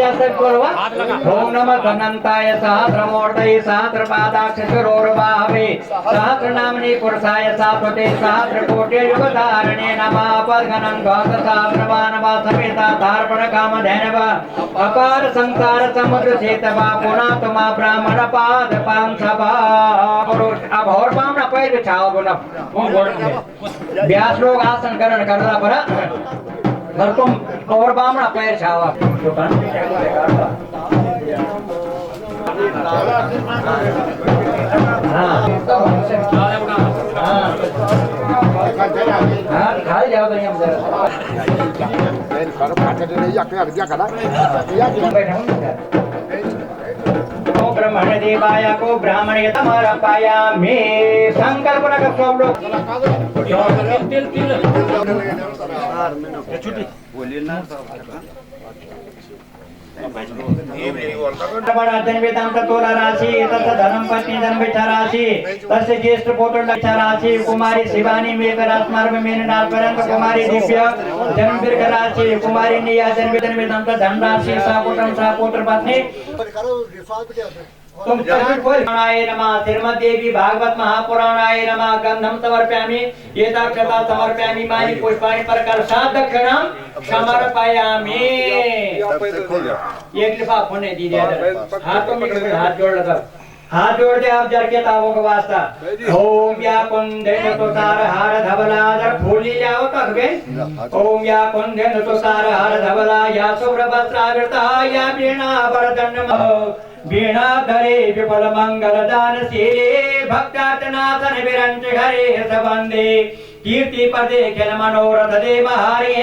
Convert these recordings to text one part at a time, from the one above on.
ओम नमः अनंताय सहस्रमूर्तये सहस्रपादाक्षरोर्भावे सहस्रनाम्नि पुरुषाय सात्वते सहस्रकोटियुगधारणे नमः पद्गणं द्वादशाब्दमानवासमेता तार्पणकामधेनव अपार संसार समुद्र चेतवा पुनात्मा ब्राह्मण पाद पांसभा अब और बामना पैर बिछाओ बोला व्यास लोग आसन करण करला पर घर तुम और बामना पैर छावा खाली जाओ तो यहाँ ब्राह्मण देवाय को ब्राह्मण समर्पया मे संकल्पना का सब लोग तोला राशि धर्म पत्नी धर्म राशि तस्य ज्येष्ठ पुत्र राशि कुमारी शिवानी मेघ राजमार्ग मेननाथ पर्यंत कुमारी दिव्य जन्म राशि कुमारी निया जन्म धन राशि सापुत्र पत्नी तुम पुराणाय नमः श्रीमद्देवी भागवत महापुराणाय नमः गंधम समर्पयामि एताक्षता समर्पयामि मानि पुष्पाणि प्रकर्षात् दक्षिणां समर्पयामि एक लिफाफा होने दीजिए हाथों में हाथ जोड़ लगा हाथ जोड़ दे आप जर के तावों का वास्ता ओम या कुंदे तो तार हार धवला जर फूली जाओ तक बे ओम या कुंदे तो तार हार धवला या शुभ्र वस्त्रावृता या वीणा वरदंड वीणा धरे विफल मंगल दान शीले भक्ताटनाथन विरंच घरे सबंदे कीर्ति पदे खेल मनोरथ दे महारे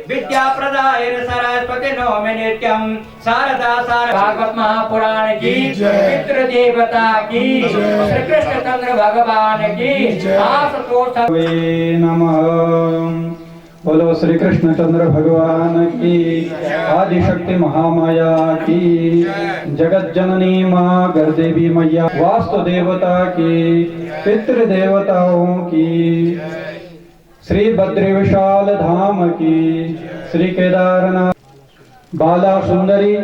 विद्या प्रदाय सरस्वती नौमि नित्यम शारदा सार भागवत महापुराण की पितृ देवता की श्री कृष्ण चंद्र भगवान की आशुतोष नमः। बोलो श्री कृष्ण चंद्र भगवान की आदिशक्ति महामाया की जगत जननी माँ गर्देवी मैया वास्तु देवता की पितृ देवताओं की श्री बद्री विशाल धाम की श्री केदारनाथ बाला सुंदरी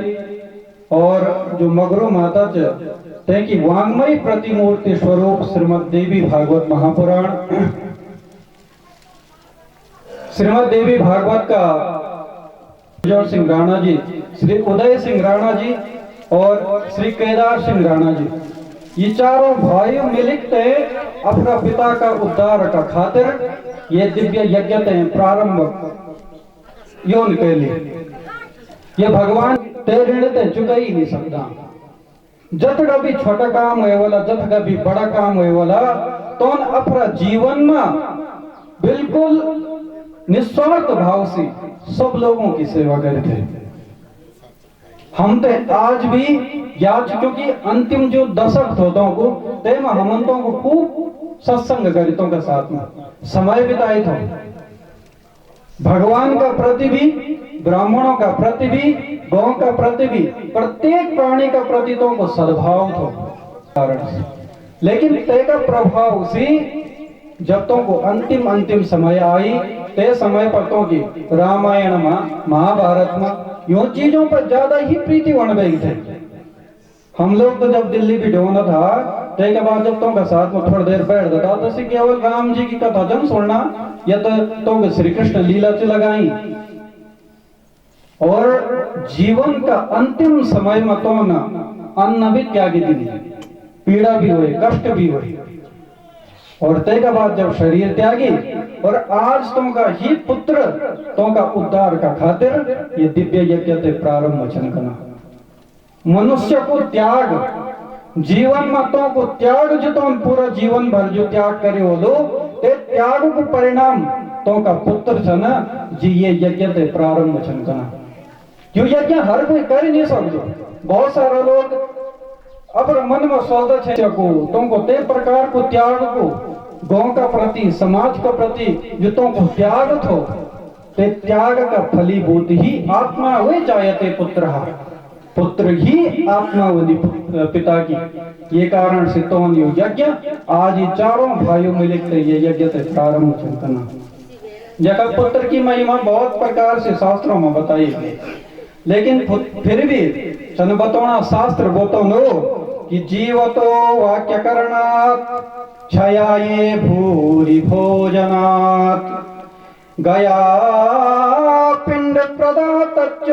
और जो मगरू माता की वांगमयी प्रतिमूर्ति स्वरूप श्रीमद् देवी भागवत महापुराण श्रीमद् देवी भागवत का जोर सिंह राणा जी, श्री उदय सिंह राणा जी और श्री केदार सिंह राणा जी, ये चारों भाई मिलकर अपना पिता का उद्धार का खातिर ये दिव्य यज्ञ प्रारंभ योन के लिए ये भगवान ते चुका ही नहीं सकता। जत का भी छोटा काम हुए वाला जत का भी बड़ा काम हुए वाला तो अपना जीवन में बिल्कुल निस्वार्थ भाव से सब लोगों की सेवा करते। हम तो आज भी याद क्योंकि अंतिम जो दशक होता को तेमा हमंतों को खूब सत्संग गरितों के साथ में समय बिताए थे। भगवान का प्रति भी, ब्राह्मणों का प्रति भी, गौ का प्रति भी, प्रत्येक प्राणी का प्रति तो को सद्भाव था कारण से। लेकिन ते का प्रभाव से जब तो को अंतिम समय आई ते समय पर तो की रामायण में महाभारत में यूं चीजों पर ज्यादा ही प्रीति बन गई थे। हम लोग तो जब दिल्ली भी ढोना था ते के बाद जब तो का साथ में थोड़ी देर बैठ जाता तो से केवल राम जी की कथा जन सुनना या तो श्री कृष्ण लीला से लगाई और जीवन का अंतिम समय में तो ना अन्न भी त्यागी दी, पीड़ा भी हुई, कष्ट भी हुई और ते के बाद जब शरीर त्यागी और आज तुम का ही पुत्र तुम का उद्धार का खातिर ये दिव्य यज्ञ ते प्रारंभ वचन करना। मनुष्य को त्याग जीवन में तो को त्याग जो तुम पूरा जीवन भर जो त्याग करे हो लो ते त्याग को परिणाम तो का पुत्र छन जी ये यज्ञ ते प्रारंभ वचन करना। जो यज्ञ हर कोई कर नहीं सकते। बहुत सारे लोग अपने मन में सोचते छे को तुमको ते प्रकार को त्याग को गांव का प्रति समाज का प्रति जो तुमको त्याग थो ते त्याग का फलीभूत ही आत्मा हुए चाहते पुत्र ही आत्मा वाली पिता की। ये कारण से तो यज्ञ आज ये चारों भाइयों मिलकर ये यज्ञ से प्रारंभ करना। जगत पुत्र की महिमा बहुत प्रकार से शास्त्रों में बताई गई। लेकिन फिर भी सन बतौना शास्त्र बोतौनो कि जीवतो वाक्य करणात् क्षयाये भूरि भोजनात् गया पिंड प्रदातच्च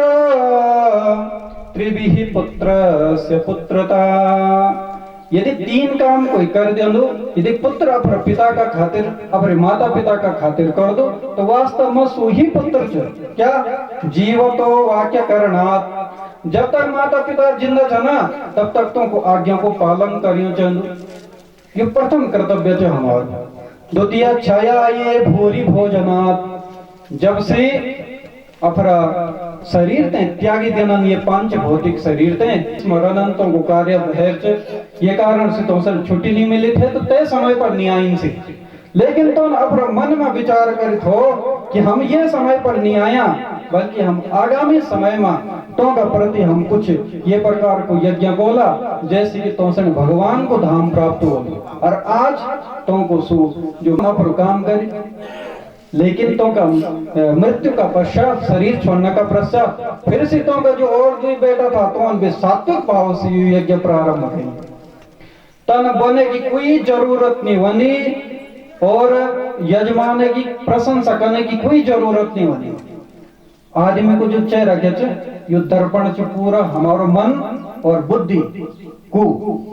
त्रिभिः पुत्रस्य पुत्रता। यदि 3 काम कोई कर दो, यदि पुत्र अपने पिता का खातिर अपने माता पिता का खातिर कर दो तो वास्तव में सो ही पुत्र छ। क्या जीवतो वाक्य करणात्, जब तक माता पिता जिंदा छ ना तब तक तुमको आज्ञा को पालन करियो चंदो, ये प्रथम कर्तव्य है हमारा। द्वितीय छाया ये भूरी भोजनात्, जब से अपरा शरीर ते त्यागी देना, ये 5 भौतिक शरीर ते स्मरणन तो कार्य है, ये कारण से तो सर छुट्टी नहीं मिली थे तो तय समय पर नहीं आई से। लेकिन तो अपना मन में विचार करित हो कि हम ये समय पर नहीं आया, बल्कि हम आगामी समय में तो का प्रति हम कुछ ये प्रकार को यज्ञ बोला जैसे कि तो भगवान को धाम प्राप्त हो, और आज तो को जो पर काम करी। लेकिन तो का मृत्यु का पश्चात, शरीर छोड़ने का पश्चात फिर से तो का जो और 2 बेटा था तो उन सात्विक भाव से यज्ञ प्रारंभ करी। तन बने की कोई जरूरत नहीं बनी और यजमान की प्रशंसा करने की कोई जरूरत नहीं बनी। आदमी को जो चेहरा रखे यो दर्पण च पूरा हमारो मन और बुद्धि को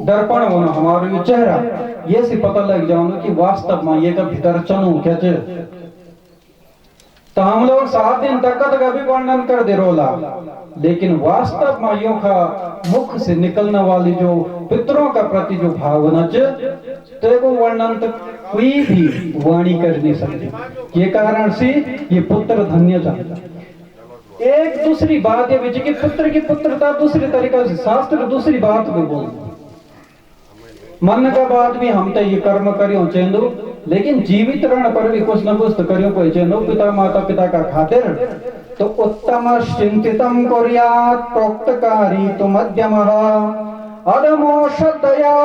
दर्पण होना हमारो यो चेहरा, ये से पता लग जाओ कि वास्तव में ये का भीतर चनो क्या चे। तो हम लोग 7 दिन तक का भी वर्णन कर दे रोला, लेकिन वास्तव में यो का मुख से निकलने वाली जो पितरों का प्रति जो भावना च तो वर्णन तक कोई भी वाणी कर नहीं सकती। ये कारण से ये पुत्र धन्य जाता। एक दूसरी बात ये कि पुत्र की पुत्रता दूसरी तरीका से शास्त्र दूसरी बात भी बोल, मन का बात भी हम तो ये कर्म करियो चेंदो, लेकिन जीवित रहने पर भी कुछ न कुछ तो करियो कोई चेंदो पिता माता पिता का खातिर। तो उत्तम चिंतितम कुर्यात् प्रोक्तकारी तो मध्यमः अधमो श्रद्धया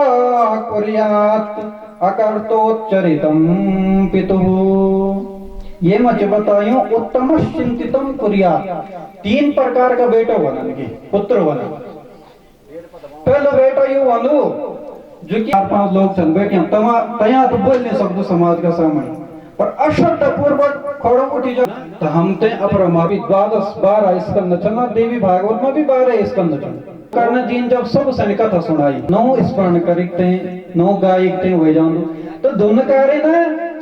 कुर्यात् अकर्तोच्चरितम पितुः। ये मच बतायो उत्तम चिंतितम कुर्यात्, 3 प्रकार का बेटा बननगे पुत्र बना। पहला बेटा यू वनु जो कि 4-5 लोग चल बैठे तया तो बोल नहीं सकते समाज का सामने, पर अश्रद्धा पूर्वक खड़ो उठी जा तो हम ते अपरमा भी 12 स्कंद चलना, देवी भागवत में भी 12 स्कंद चलना करना जीन जब सब सन कथा सुनाई 9 स्मरण करते 9 गायकते हुए जान तो दोनों कार्य ना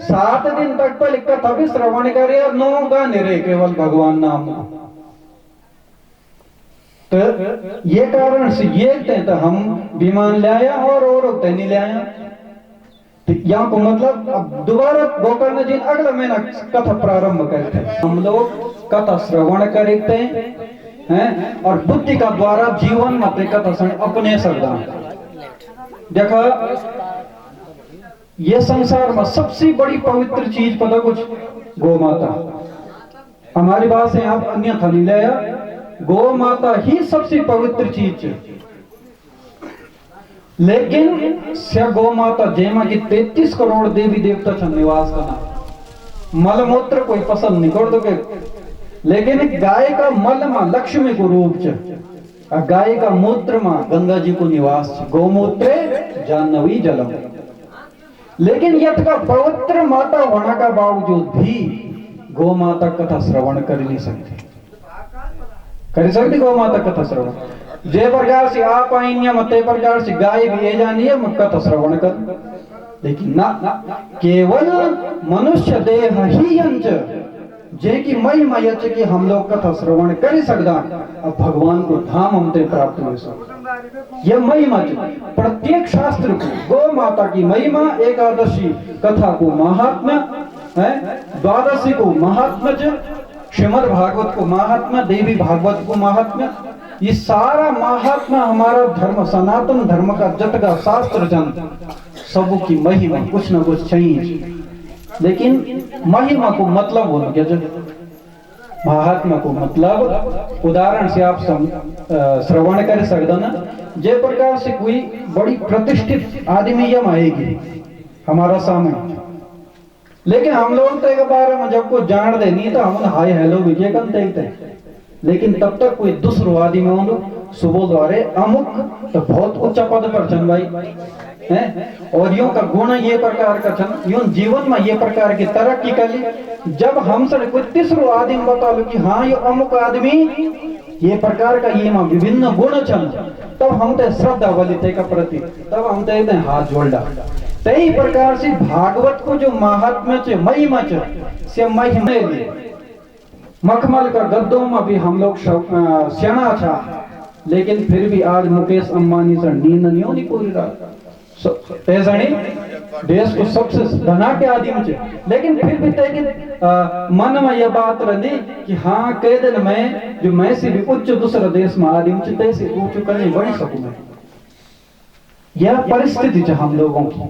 7 दिन तक पहले कथा भी श्रवण करे और 9 गाने रहे केवल भगवान नाम। तो ये कारण से ये तो हम विमान ले आया और नहीं ले आया। तो यहाँ को मतलब अब दोबारा गोकर्ण जी अगला महीना कथा प्रारंभ करते हैं। हम लोग कथा श्रवण करते हैं और बुद्धि का द्वारा जीवन में कथा अपने सकता। देखा ये संसार में सबसे बड़ी पवित्र चीज पता कुछ गौ माता, हमारी बात से आप अन्यथा नहीं ले आया, गौ माता ही सबसे पवित्र चीज है। लेकिन से गौ माता जेमा की 33 करोड़ देवी देवता छन निवास करना, मलमूत्र कोई पसंद नहीं कर दोगे, लेकिन गाय का मल में लक्ष्मी को रूप और गाय का मूत्र में गंगा जी को निवास, गौमूत्रे जाह्नवी जलम। लेकिन यथ का पवित्र माता होने का बावजूद भी गौ माता कथा श्रवण कर नहीं सकती, कर सकती गौ माता कथा श्रवण। जे प्रकार से आप आईन्या मते प्रकार से गाय भी ये जानी है कथा श्रवण कर, लेकिन ना केवल मनुष्य देह ही यंच जे की महिमा यच कि हम लोग कथा श्रवण कर सकदा, अब भगवान को धाम हमते प्राप्त हो सकता। यह महिमा प्रत्येक शास्त्र को गौ माता की महिमा, एकादशी कथा को महात्म्य है, द्वादशी को महात्म्य, श्रीमद् भागवत को महात्मा, देवी भागवत को महात्मा, ये सारा महात्मा हमारा धर्म सनातन धर्म का जटका शास्त्र जन सब की महिमा कुछ न कुछ चाहिए। लेकिन महिमा को मतलब बोलो क्या महात्मा को मतलब उदाहरण से आप श्रवण कर सकते ना, जे प्रकार से कोई बड़ी प्रतिष्ठित आदमी यम आएगी हमारा सामने, लेकिन हम लोग तो एक बार में जब को जान दे नहीं तो हम हाय हेलो विजय कर देखते, लेकिन तब तक कोई दूसरो आदमी होंदो सुबह द्वारे अमुक तो बहुत उच्च पद पर छन भाई हैं, और यूं का गुण ये प्रकार का छन, यूं जीवन में ये प्रकार की तरक्की कर ली। जब हम सर कोई तीसरो आदमी बता लो कि हाँ ये अमुक आदमी ये प्रकार का ये में विभिन्न गुण छन, तब हम ते श्रद्धा वाली ते का प्रति तब हम ते हाथ जोड़ा। तई प्रकार से भागवत को जो महात्म्य च महिमा च से महिमा मखमल का गद्दों में भी हम लोग सेना था, लेकिन फिर भी आज मुकेश अंबानी से नींद नहीं पूरी रात देश को सबसे धनाट्य आदमी चे, लेकिन फिर भी मन में यह बात रही कि हाँ कई दिन में जो मैं से भी उच्च दूसरा देश में आदमी चे तैसे ऊंचू करने बढ़ सकूं मैं। यह परिस्थिति है हम लोगों की,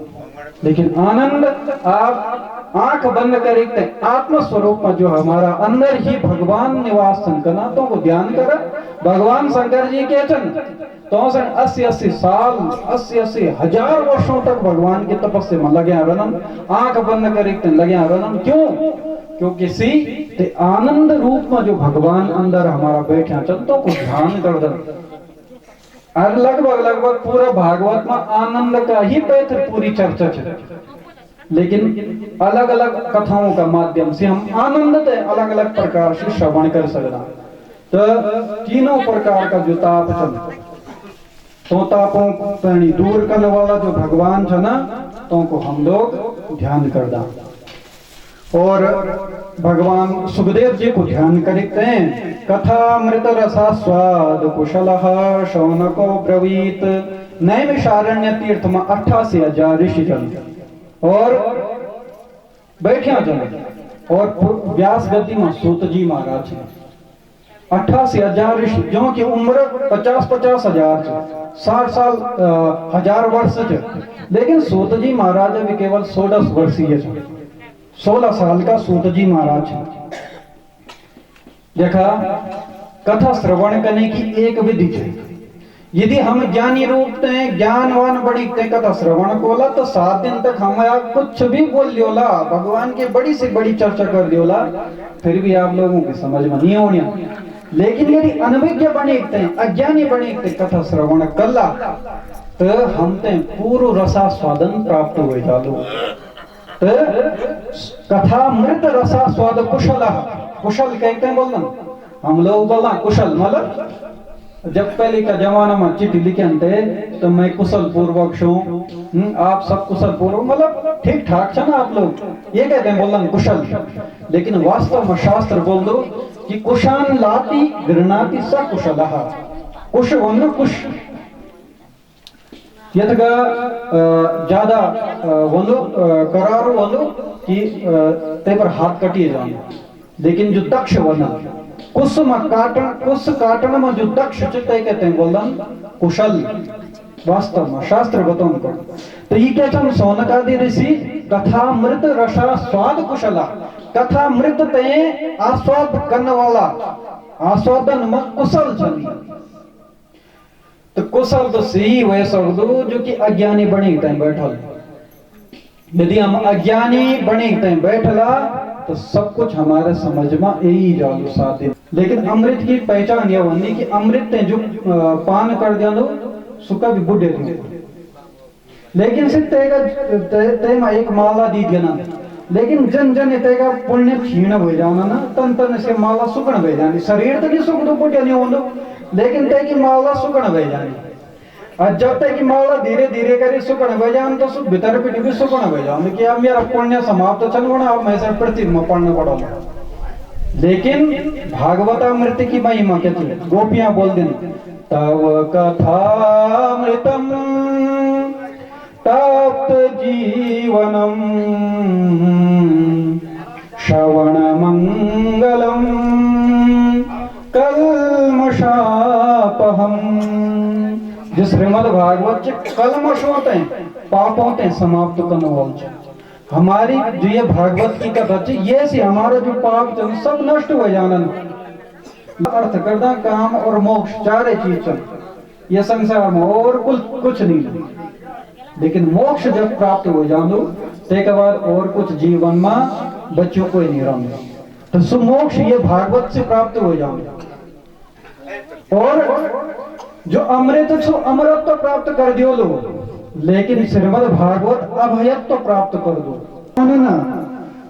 लेकिन आनंद आप आंख बंद कर एक आत्म स्वरूप में जो हमारा अंदर ही भगवान निवास संकना तो को ध्यान कर। भगवान शंकर जी के चन तो 80-80 साल 80-80 हजार वर्षों तक भगवान की तपस्या में लगे रनन, आंख बंद कर एक लगे रनन। क्यों? क्योंकि सी ते आनंद रूप में जो भगवान अंदर हमारा बैठा चलतो को ध्यान कर दे। और लगभग पूरा भागवत में आनंद का ही पैथर पूरी चर्चा है, लेकिन अलग अलग कथाओं का माध्यम से हम आनंद ते अलग अलग प्रकार से श्रवण कर सकना। तो तीनों प्रकार का जो ताप चल तो तापों को दूर करने वाला जो भगवान है ना, तो को हम लोग ध्यान कर दा। और भगवान सुखदेव जी को ध्यान करते हैं। कथा मृत रसा स्वाद कुशलः शौनको ब्रवीत। नैमिषारण्य तीर्थ में 88,000 ऋषि जन और बैठिया जन, और व्यास गति में सूत जी महाराज 88,000 ऋषि जो की उम्र 50-50 हजार 60 साल 1000 वर्ष च, लेकिन सूत जी महाराज भी केवल 16 वर्षीय 16 साल का सूत जी महाराज। देखा कथा श्रवण करने की एक विधि है। यदि हम ज्ञानी रूप हैं ज्ञानवान बड़ी कथा श्रवण कोला तो 7 दिन तक हम कुछ भी बोल लियोला, भगवान की बड़ी से बड़ी चर्चा कर दियोला, फिर भी आप लोगों की समझ में नहीं होनी। लेकिन यदि अनभिज्ञ बनेते हैं अज्ञानी बनेते कथा श्रवण कला तो हम ते पूर्ण रसा स्वादन प्राप्त हुए जालो। तो कथा मृत रसा स्वाद कुशल, कुशल कहते हैं बोलना, हम लोग बोलना कुशल मतलब जब पहले का जमाना में चिट्ठी लिखे थे तो मैं कुशल पूर्वक हूँ, आप सब कुशल पूर्वक मतलब ठीक ठाक है ना आप लोग, ये कहते हैं बोलना कुशल। लेकिन वास्तव में शास्त्र बोल दो कि कुशान लाती गृणाति स कुशलः। कुश बोलो कुश यथगा ज्यादा बोलो करारो बोलो कि ते पर हाथ कटिए जाए, लेकिन जो दक्ष बोलना कुश काटन में जो दक्ष चित्ते कहते हैं बोलन कुशल। वास्तव में शास्त्र बताऊं को तो ये क्या चम सोनकादि ऋषि कथा मृत रसा स्वाद कुशला, कथा मृत ते आस्वाद करने वाला आस्वादन में कुशल चली। तो कुशल तो सही वह सकदो जो कि अज्ञानी बने बैठल। यदि हम अज्ञानी बने बैठला तो सब कुछ हमारे समझ में यही जालू साथ। लेकिन अमृत की पहचान यह होनी कि अमृत ने जो पान कर दिया लो सुखा भी बुढ़े थे, लेकिन सिर्फ तेगा एक माला दी दिया ना, लेकिन जन जन तेगा पुण्य क्षीण हो जाना ना, तन तन से माला सुकण हो जानी। शरीर तो नहीं सुख दो बुढ़े नहीं हो, लेकिन ते की माला सुकण हो जानी। और जब तक की माला धीरे धीरे करे सुकण हो जान तो सुख भीतर पीठ भी सुकण हो जान कि अब मेरा पुण्य समाप्त चल होना, अब मैं सर प्रति में पढ़ना पड़ा। लेकिन भागवतामृत की महिमा कहती है, गोपियां बोल देनी तव कथामृतम तप्त जीवनम श्रवण मंगलम कल्मषापहम। जिस श्रीमद् भागवत कल्मष होते हैं पापों ते समाप्त करने वाले हमारी जो ये भागवत की कथा ये से हमारा जो पाप सब नष्ट हो जाना। अर्थ करना काम और मोक्ष चारे चीज ये संसार में और कुछ नहीं। लेकिन मोक्ष जब प्राप्त हो जानो तो के बाद और कुछ जीवन में बच्चों को ही नहीं रहना। तो सुमोक्ष ये भागवत से प्राप्त हो जाओ। और जो अमृत छो अमृत तो प्राप्त कर दियो लो, लेकिन श्रीमद् भागवत अभयत्व प्राप्त कर दो ना।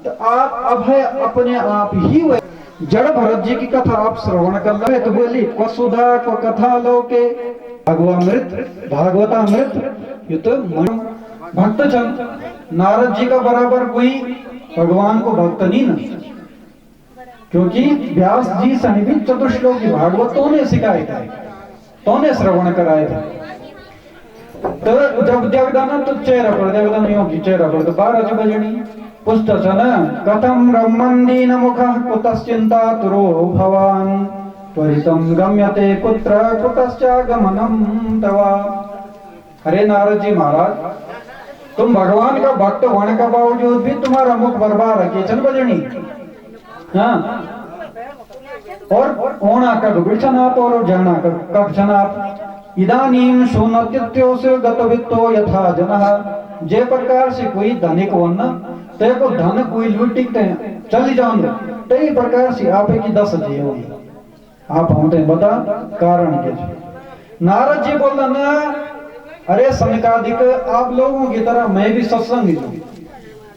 तो आप अभय अपने आप ही हुए। जड़ भरत जी की कथा आप श्रवण कर रहे तो बोली वसुधा को कथा लोके भगवामृत भागवतामृत, ये तो भक्त जन नारद जी का बराबर कोई भगवान को भक्त नहीं ना, क्योंकि व्यास जी सही भी चतुश्लोकी भागवत तो ने सिखाए थे, तो ने श्रवण कराए थे। तो जब जगदाना तो चेहरा पर देवदान योगी चेहरा पर तो 12 बजनी पुस्तचन कथम ब्रह्मन् दीन मुखः कुतश्चिंता तुरो भवान त्वरितं गम्यते कुत्र कुतश्चागमनं तवा। अरे नारद जी महाराज, तुम भगवान का भक्त होने का बावजूद भी तुम्हारा मुख बर्बाद है केचन बजनी। हाँ, और ओणा कर विषनाप और जाना कर कक्षनाप इदानीम शून्यत्योस्य गतवित्तो यथा जनः। जे प्रकार से कोई धनिक वन्न ते को धन कोई लुटिकते चली जान ते प्रकार से आप की 10 जी होगी। आप हमते बता कारण के। नारद जी बोला ना, अरे सनकादिक आप लोगों की तरह मैं भी सत्संग हूँ,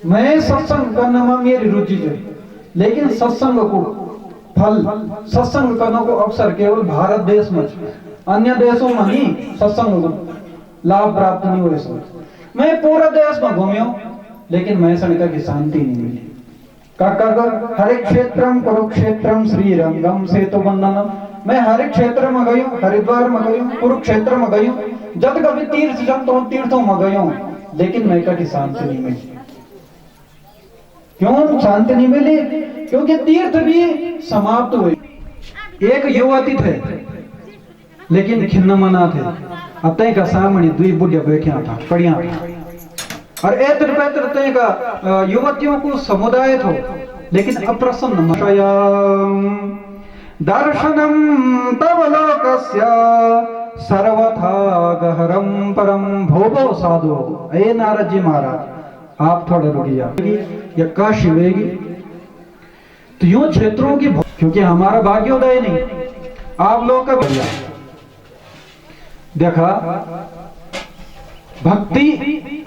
मैं सत्संग करने में मेरी रुचि है, लेकिन सत्संग को फल सत्संग करने को अवसर केवल भारत देश में, अन्य देशों में नहीं सत्संग को लाभ प्राप्त नहीं हुए। मैं पूरा देश में घूमियो, लेकिन मैं सनका की शांति नहीं मिली। हर एक क्षेत्रम कुरुक्षेत्रम श्रीरंगम सेतु बंधनम। मैं हर एक क्षेत्र में गई हूँ, हरिद्वार में गई हूँ, कुरुक्षेत्र में गई हूँ, जब कभी तीर्थ जब तीर्थों में गई हूँ, लेकिन मैं की शांति नहीं मिली। क्यों शांति नहीं मिली? क्योंकि तीर्थ भी समाप्त हुए। एक युवती थे, लेकिन खिन्न मना थे। अतः का सामने 2 बुढ़िया बैठिया था, पढ़िया था, और एतर पैतर तय का युवतियों को समुदाय थो, लेकिन अप्रसन्न दर्शनम तव लोकस्य सर्वथा गहरम परम भोगो साधो। ए नारद जी महाराज, आप थोड़ा रुक या काशी वेगी तो यूं क्षेत्रों की, क्योंकि हमारा भाग्योदय नहीं, आप लोग का देखा भक्ति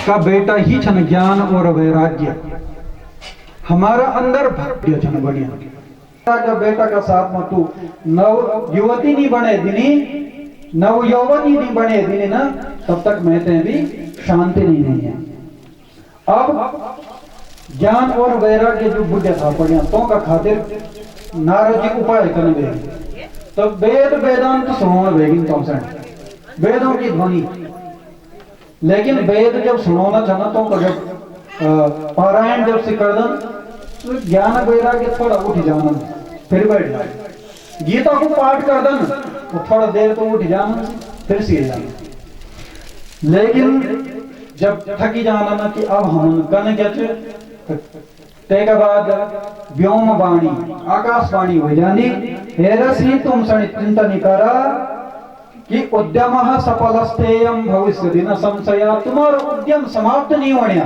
का बेटा ही छन ज्ञान और वैराग्य। हमारा अंदर भक्ति छन बढ़िया का बेटा का साथ में तू नव युवती नहीं बने दिनी, नव यौवनी नहीं बने दिनी ना, तब तक मैं ते भी शांति नहीं है। अब ज्ञान और वैराग्य जो बुढ़िया था बढ़िया तो का खातिर नारद जी उपाय करने देंगे। तो वेद वेदांत श्रवण वेगिन तो वेदों की ध्वनि, लेकिन वेद जब सुनाना चाहना तो जब पारायण जब से कर दन तो ज्ञान वैराग्य थोड़ा उठ जाना, फिर बैठ जाना। गीता को पाठ कर दन तो थोड़ा देर तो उठ जाना, फिर सीख जाना। लेकिन जब थकी जाना ना कि अब हम कन क्या ते के बाद व्योम वाणी आकाशवाणी हो जानी, हेरसी तुम चिंता नहीं करा कि उद्यम सफलस्तेयम भविष्यति न संशय। तुम्हारा उद्यम समाप्त नहीं होने,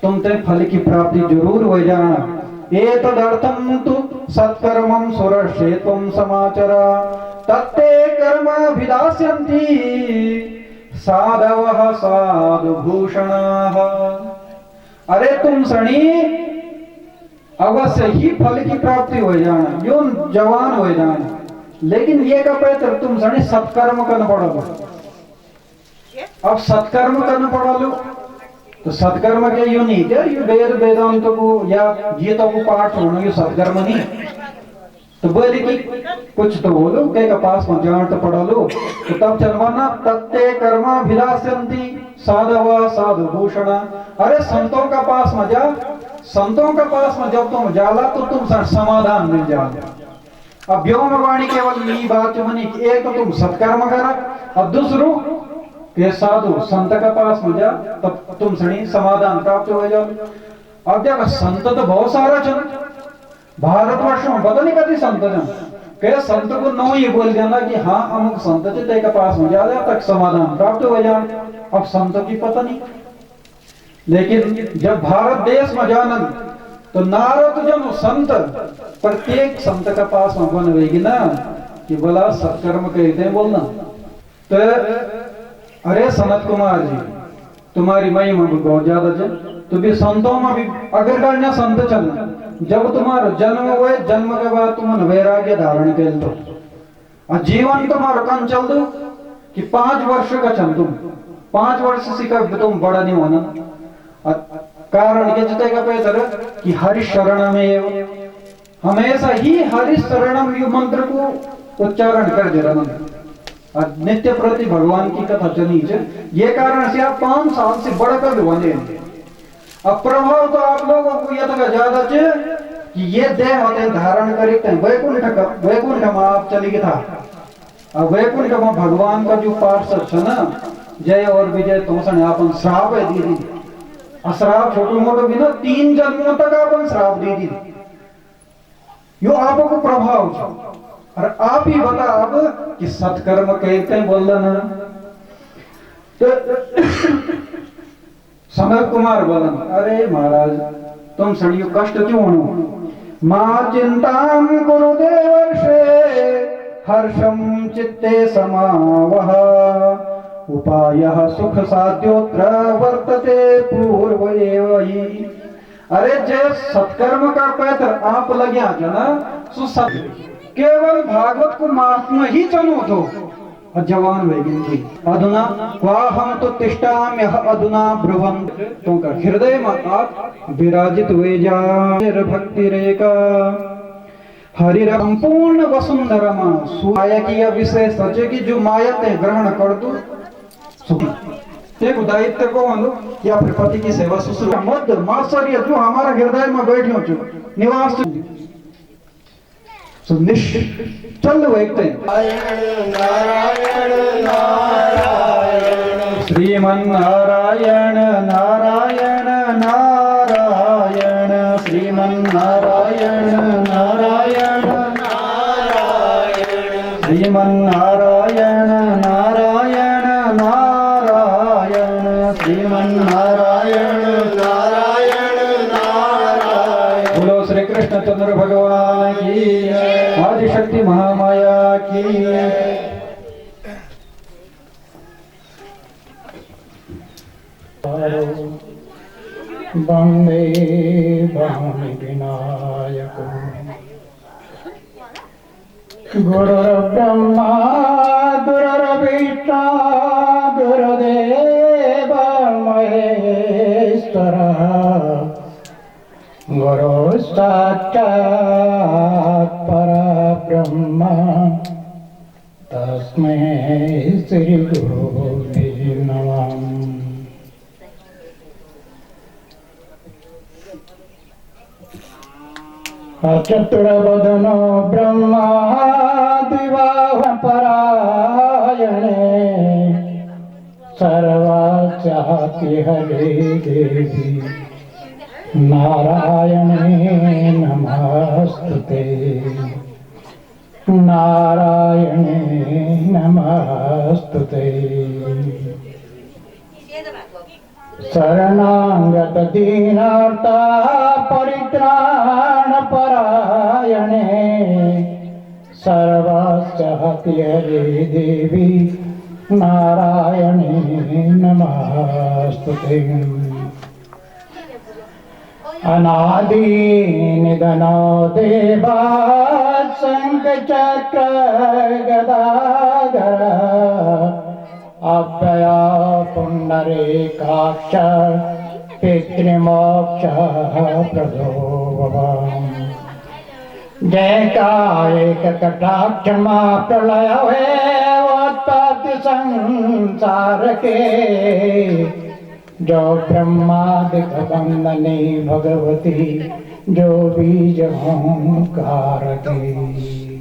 तुम ते फल की प्राप्ति जरूर हो जाना। एतदर्थं तु सत्कर्मं सुरक्षेत्वं समाचरा तत्ते कर्माभिलाषन्ति साधवः साधुभूषणाः। अरे तुम सणी अवश्य ही फल की प्राप्ति हो जाना, यो जवान हो जाना, लेकिन ये का पैतर तुम सणी सत्कर्म करना पड़ा लो। अब सत्कर्म करना पड़ा लो तो सत्कर्म के यू नहीं क्या, ये वेद वेदांत को या गीता को पाठ होना ये सत्कर्म नहीं। तो बोले कि कुछ तो बोलो के का पास में जान तो पढ़ा लो, तो तब चलवाना तत्ते कर्माभिलाषन्ति साधव साधु भूषण। अरे संतों का पास में जा, संतों का पास में जब तुम जाला तो तुम समाधान मिल जाओगे। अब व्योमवाणी केवल ये बात बनी कि एक तो तुम सत्कर्म करा, अब दूसरो के साधु संत का पास में जा तब तुम सही समाधान प्राप्त हो जाओ। अब देखो संत तो बहुत सारा चल भारतवर्ष में बदल नहीं करती संत जन के संत को नो ये बोल देना कि हाँ अमुक संत थे के पास में जा तक समाधान प्राप्त हो जाए। अब संत की पता नहीं, लेकिन जब भारत देश में जाना तो नारद जन संत प्रत्येक संत का पास में बनवेगी ना, कि बोला सत्कर्म कहते हैं बोलना। तो अरे सनत कुमार जी, तुम्हारी महिमा भी बहुत ज्यादा है। तो भी संतों में भी अगर करना संत चलना, जब तुम्हारा जन्म हुए, जन्म के बाद तुम वैराग्य धारण कर दो और जीवन तुम्हारा कम चल दो कि 5 वर्ष का चल तुम 5 वर्ष से कब तुम बड़ा नहीं होना। कारण ये जते का बेहतर कि हरि शरण में हमेशा ही हरि शरणम यु मंत्र को उच्चारण कर दे रहा और नित्य प्रति भगवान की कथा चली है। ये कारण से आप 5 साल से बढ़कर बने। अब प्रभाव तो आप लोगों को यह तक ज्यादा है कि ये देह होते धारण करते हैं वैकुंठ में आप चली गई था। अब वैकुंठ में भगवान का जो पार्षद है ना, जय और विजय तुमसे आपन श्राप है दी थी। श्राप छोटो मोटो भी ना 3 जन्मों तक आपन श्राप दी थी। यो आपको प्रभाव है। और आप ही बता अब कि सत्कर्म कहते हैं बोल ना। तो सनत कुमार बोला, अरे महाराज तुम सड़ियो कष्ट क्यों हो? मां चिंताम गुरुदेवर्षे हर्षम चित्ते समावह उपायः सुख साध्योत्र वर्तते पूर्व एव हि। अरे जे सत्कर्म का पैत्र आप लग्या जना सो केवल भागवत को महात्मा ही चलो तो जवान वेगिन थी। अधुना वाहम तो तिष्ठाम्यह अधुना ब्रुवं तो का हृदय में आप विराजित हुए जा भक्ति रेका हरि संपूर्ण वसुंधरा माया की यह विषय सचे की जो माया ते ग्रहण कर दो एक दायित्व को मान लो या फिर पति की सेवा शुश्रूषा मध्य मात्सर्य जो हमारा हृदय में बैठियो जो निवास चल देखते नारायण नारायण श्रीमन नारायण नारायण नारायण श्रीमन नारायण नारायण नारायण श्रीमन नारायण नारायण नारायण श्रीमन नारायण नारायण नारायण। बोलो श्री कृष्णचंद्र भगवान की, आदिशक्ति महामाया की। वंदे भामि विनायक गुरुर्ब्रह्मा गुरुर्विष्णु गुरुदेव महेश्वरः गुरु साक्षात् परब्रह्म तस्मै श्री गुरुवे नमः। चतुर्वदनो ब्रह्मा द्विबाह परायणे सर्वाचाति हरे देवी नारायणे नमस्तुते नारायणे नमस्तुते। शरणागत दीनार्ता परित्राण परायणे सर्वास्याति हरे देवी नारायणे नमस्तुते। अनादि निधनो देवा शंख चक्र गदाधर अव्यया पुंडरीकाक्ष पितृमोक्ष प्रदो भवान्। जय का एक कटाक्ष मां प्रलय हुए उत्पत्ति संसार के जो ब्रह्मादिक वंदनी भगवती जो बीज ओंकार की।